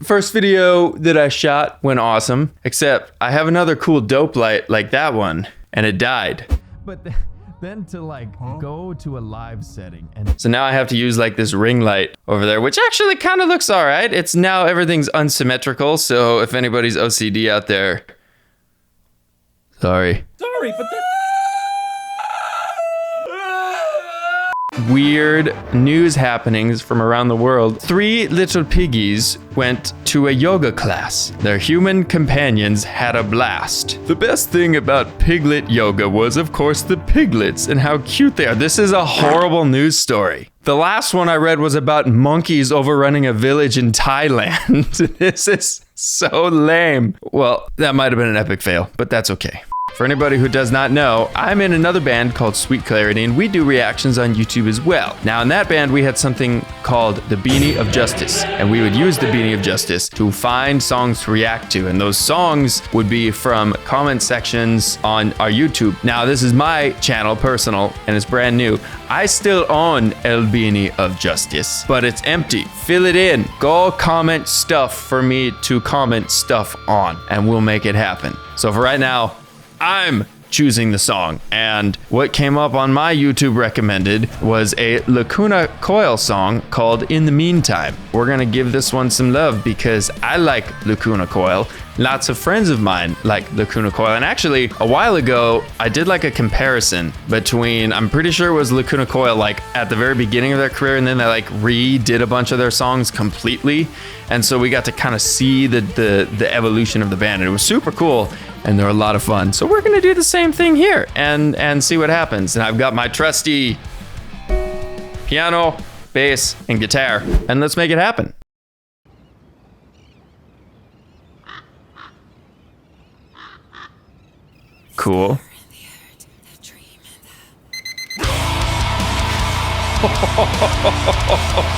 First video that I shot went awesome, except I have another cool dope light like that one, and it died. But then to like go to a live setting and So now I have to use like this ring light over there, which actually kind of looks all right. It's now everything's unsymmetrical, so if anybody's OCD out there, sorry. Sorry, but that... Weird news happenings from around the world. 3 little piggies went to a yoga class. Their human companions had a blast. The best thing about piglet yoga was, of course, the piglets and how cute they are. This is a horrible news story. The last one I read was about monkeys overrunning a village in Thailand. This is so lame. Well, that might have been an epic fail, but that's okay. For anybody who does not know, I'm in another band called Sweet Clarity, and we do reactions on YouTube as well. Now, in that band, we had something called the Beanie of Justice, and we would use the Beanie of Justice to find songs to react to, and those songs would be from comment sections on our YouTube. Now, this is my channel, personal, and it's brand new. I still own El Beanie of Justice, but it's empty. Fill it in. Go comment stuff for me to comment stuff on, and we'll make it happen. So for right now, I'm choosing the song, and what came up on my YouTube recommended was a Lacuna Coil song called In the Meantime. We're gonna give this one some love because I like Lacuna Coil. Lots of friends of mine like Lacuna Coil, and actually a while ago I did like a comparison between, I'm pretty sure it was Lacuna Coil like at the very beginning of their career, and then they like redid a bunch of their songs completely, and so we got to kind of see the evolution of the band, and it was super cool. And they're a lot of fun. So we're gonna do the same thing here and see what happens. And I've got my trusty piano, bass, and guitar. And let's make it happen. Cool.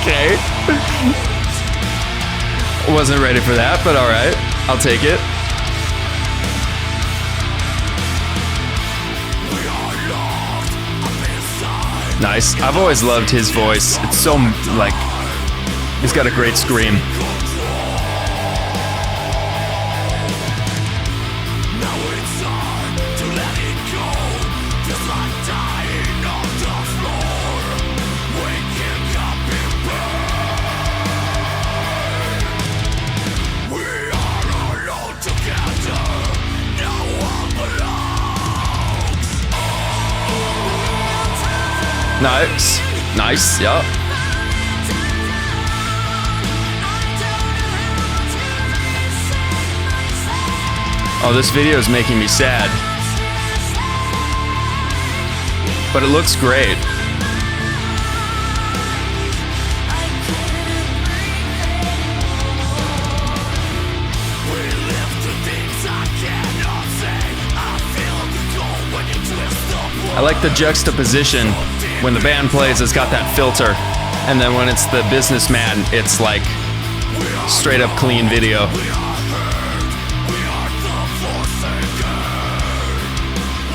Okay. Wasn't ready for that, but all right. I'll take it. Nice. I've always loved his voice. It's so, like, he's got a great scream. Nice. Nice, yeah. Oh, this video is making me sad. But it looks great. I like the juxtaposition. When the band plays, it's got that filter. And then when it's the businessman, it's like straight up clean video.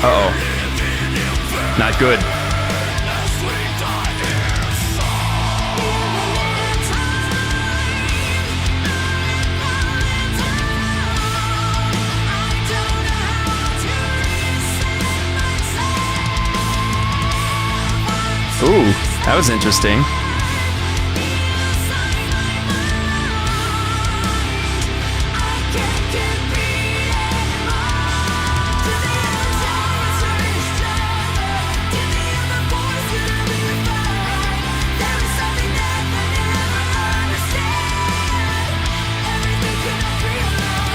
Uh-oh. Not good. Ooh, that was interesting.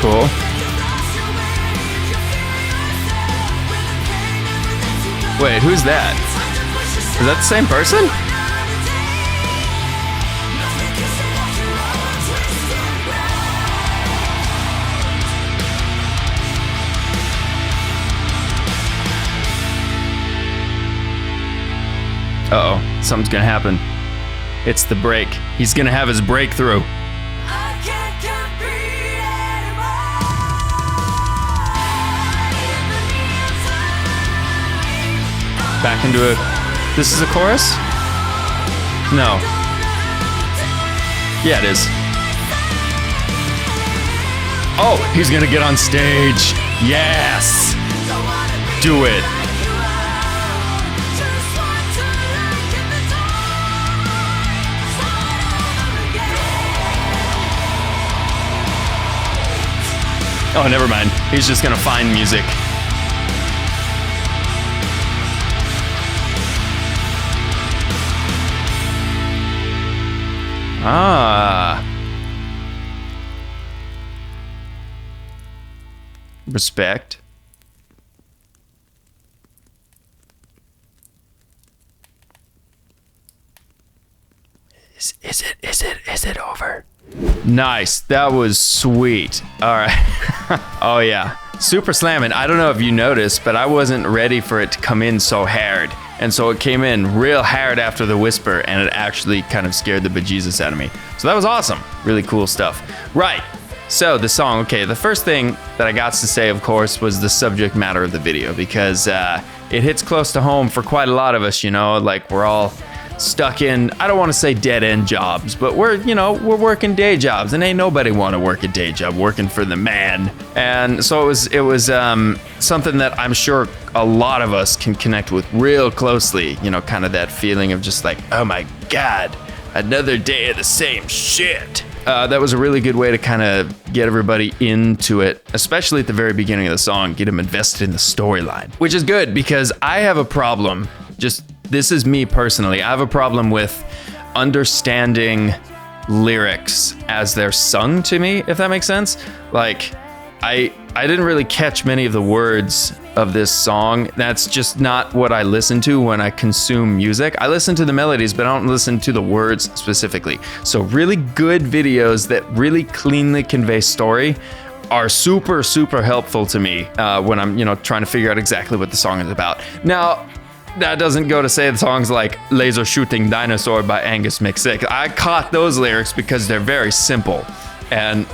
Cool. Wait, who's that? Is that the same person? Uh-oh, something's gonna happen. It's the break. He's gonna have his breakthrough. Back into a... This is a chorus? No. Yeah, it is. Oh, he's gonna get on stage. Yes. Do it. Oh, never mind. He's just gonna find music. Ah. Respect. Is it over? Nice. That was sweet. All right. Oh yeah. Super slamming. I don't know if you noticed, but I wasn't ready for it to come in so hard. And so it came in real hard after the whisper, and it actually kind of scared the bejesus out of me. So that was awesome. Really cool stuff. Right. So the song, okay, the first thing that I got to say, of course, was the subject matter of the video, because it hits close to home for quite a lot of us, you know, like we're all stuck in, I don't want to say dead end jobs, but we're working day jobs, and ain't nobody want to work a day job working for the man. And so it was something that I'm sure a lot of us can connect with real closely, you know, kind of that feeling of just like, oh my God, another day of the same shit. That was a really good way to kind of get everybody into it, especially at the very beginning of the song, get them invested in the storyline, which is good because I have a problem, this is me personally, I have a problem with understanding lyrics as they're sung to me, if that makes sense. Like, I didn't really catch many of the words of this song. That's just not what I listen to when I consume music. I listen to the melodies, but I don't listen to the words specifically. So really good videos that really cleanly convey story are super, super helpful to me when I'm, trying to figure out exactly what the song is about. Now, that doesn't go to say the songs like Laser Shooting Dinosaur by Angus McSick. I caught those lyrics because they're very simple and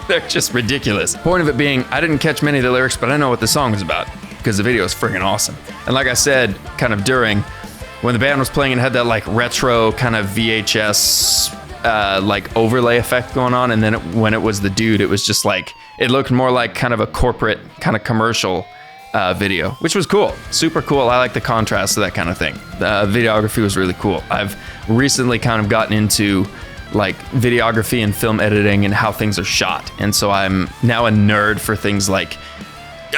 they're just ridiculous. Point of it being, I didn't catch many of the lyrics, but I know what the song is about because the video is freaking awesome. And like I said, kind of during, when the band was playing, it had that like retro kind of VHS like overlay effect going on. And then when it was the dude, it was just like, it looked more like kind of a corporate kind of commercial video, which was cool. Super cool. I like the contrast to that kind of thing. The videography was really cool. I've recently kind of gotten into like videography and film editing and how things are shot. And so I'm now a nerd for things like,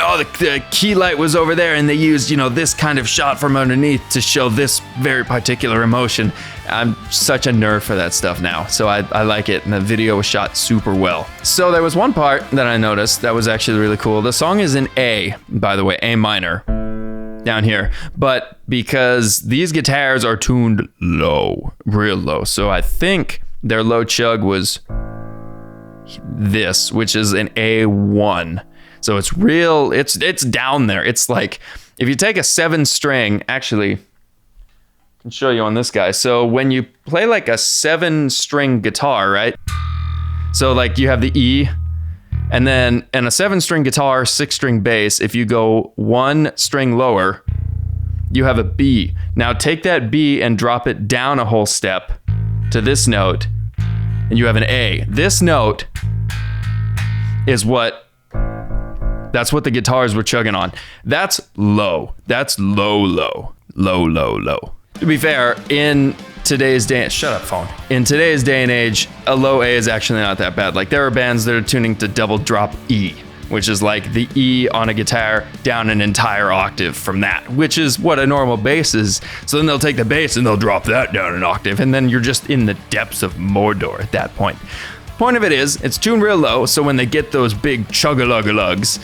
oh, the key light was over there and they used, this kind of shot from underneath to show this very particular emotion. I'm such a nerd for that stuff now. So I like it. And the video was shot super well. So there was one part that I noticed that was actually really cool. The song is in A, by the way, A minor down here. But because these guitars are tuned low, real low. So I think their low chug was this, which is an A1. So it's real, it's down there. It's like, if you take a 7-string, actually, I can show you on this guy. So when you play like a 7-string guitar, right? So like you have the E, and then in a 7-string guitar, 6-string bass, if you go 1 string lower, you have a B. Now take that B and drop it down a whole step to this note, and you have an A. This note is that's what the guitars were chugging on. That's low. That's low, low, low, low, low. To be fair, in today's day, shut up, phone. In today's day and age, a low A is actually not that bad. Like there are bands that are tuning to double drop E, which is like the E on a guitar down an entire octave from that, which is what a normal bass is. So then they'll take the bass and they'll drop that down an octave, and then you're just in the depths of Mordor at that point. Point of it is, it's tuned real low, so when they get those big chug-a-lug-a-lugs,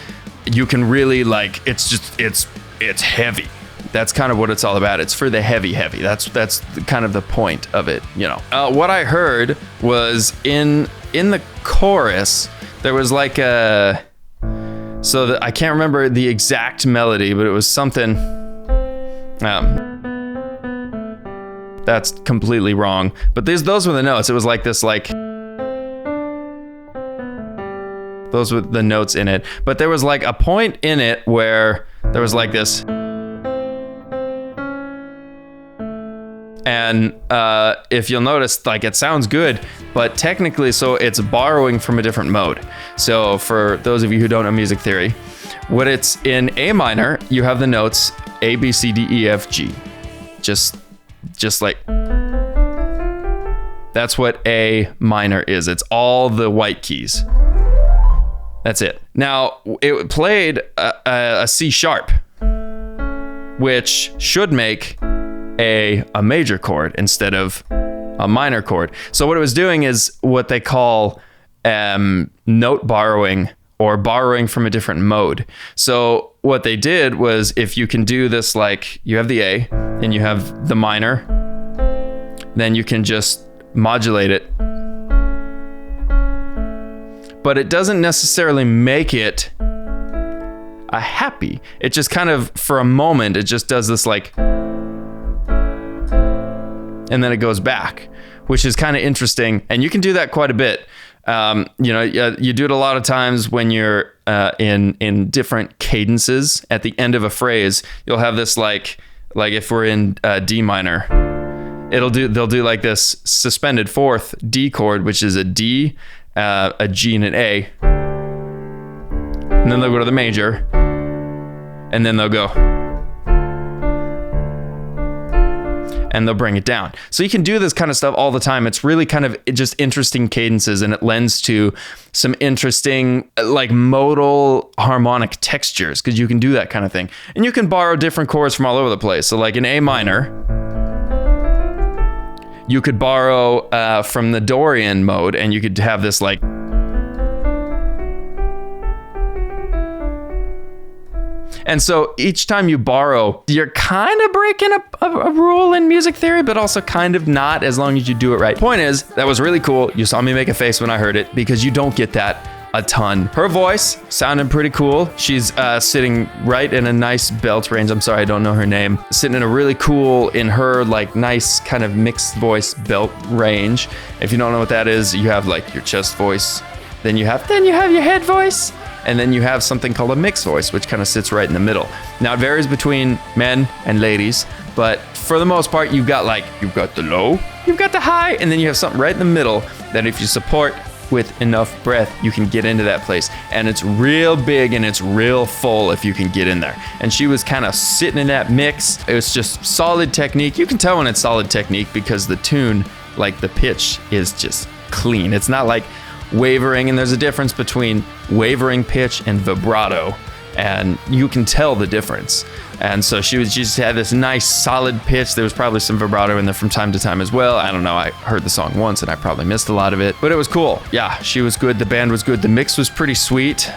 you can really like, it's heavy. That's kind of what it's all about. It's for the heavy. That's kind of the point of it, What I heard was in the chorus, there was like I can't remember the exact melody, but it was something, that's completely wrong. But those were the notes. It was like this, like, those were the notes in it. But there was like a point in it where there was like this. And if you'll notice, like, it sounds good. but technically, so it's borrowing from a different mode. So for those of you who don't know music theory, when it's in A minor, you have the notes A, B, C, D, E, F, G. Just like, that's what A minor is. It's all the white keys. That's it. Now, it played a C sharp, which should make a major chord instead of a minor chord. So what it was doing is what they call note borrowing, or borrowing from a different mode. So what they did was, if you can do this, like you have the A and you have the minor, then you can just modulate it. But it doesn't necessarily make it a happy. It just kind of, for a moment, it just does this like, and then it goes back, which is kind of interesting. And you can do that quite a bit. You do it a lot of times when you're in different cadences at the end of a phrase. You'll have this like if we're in D minor, they'll do like this suspended fourth D chord, which is a D, a G, and an A, and then they'll go to the major, and then they'll go, and they'll bring it down. So you can do this kind of stuff all the time. It's really kind of just interesting cadences, and it lends to some interesting like modal harmonic textures, because you can do that kind of thing. And you can borrow different chords from all over the place. So like in A minor, you could borrow from the Dorian mode, and you could have this like, and so each time you borrow, you're kind of breaking a rule in music theory, but also kind of not, as long as you do it right. Point is, that was really cool. You saw me make a face when I heard it, because you don't get that a ton. Her voice sounded pretty cool. She's sitting right in a nice belt range. I'm sorry, I don't know her name. Sitting in a really cool, in her like nice kind of mixed voice belt range. If you don't know what that is, you have like your chest voice, then you have your head voice, and then you have something called a mixed voice, which kind of sits right in the middle. Now it varies between men and ladies, but for the most part, you've got the low, you've got the high, and then you have something right in the middle that if you support with enough breath, you can get into that place. And it's real big and it's real full if you can get in there. And she was kind of sitting in that mix. It was just solid technique. You can tell when it's solid technique because the tune, like the pitch, is just clean. It's not like wavering, and there's a difference between wavering pitch and vibrato, and you can tell the difference. And so she just had this nice solid pitch. There was probably some vibrato in there from time to time as well. I don't know, I heard the song once and I probably missed a lot of it, but it was cool. Yeah, she was good, the band was good, the mix was pretty sweet.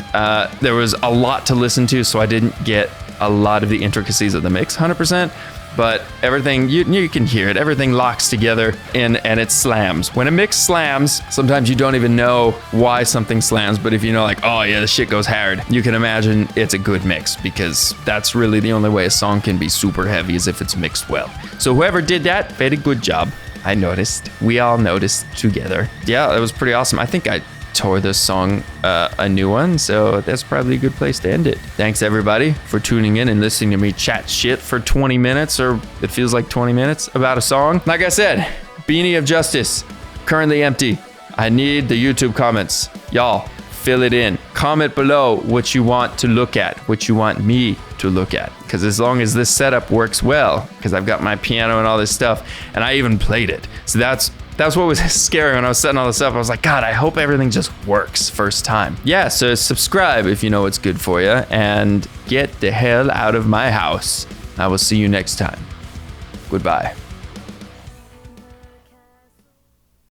There was a lot to listen to, so I didn't get a lot of the intricacies of the mix 100%, but everything, you can hear it, everything locks together and it slams. When a mix slams, sometimes you don't even know why something slams, but if you know like, oh yeah, this shit goes hard, you can imagine it's a good mix, because that's really the only way a song can be super heavy, is if it's mixed well. So whoever did that, they did a good job. I noticed. We all noticed together. Yeah, it was pretty awesome. I think I tore this song a new one, so that's probably a good place to end it. Thanks everybody for tuning in and listening to me chat shit for 20 minutes, or it feels like 20 minutes, about a song. Like I said, Beanie of Justice, currently empty. I need the YouTube comments. Y'all, fill it in. Comment below what you want to look at, what you want me to look at, because as long as this setup works well, because I've got my piano and all this stuff, and I even played it, so that's what was scary when I was setting all this up. I was like, God, I hope everything just works first time. Yeah, so subscribe if you know what's good for you, and get the hell out of my house. I will see you next time. Goodbye.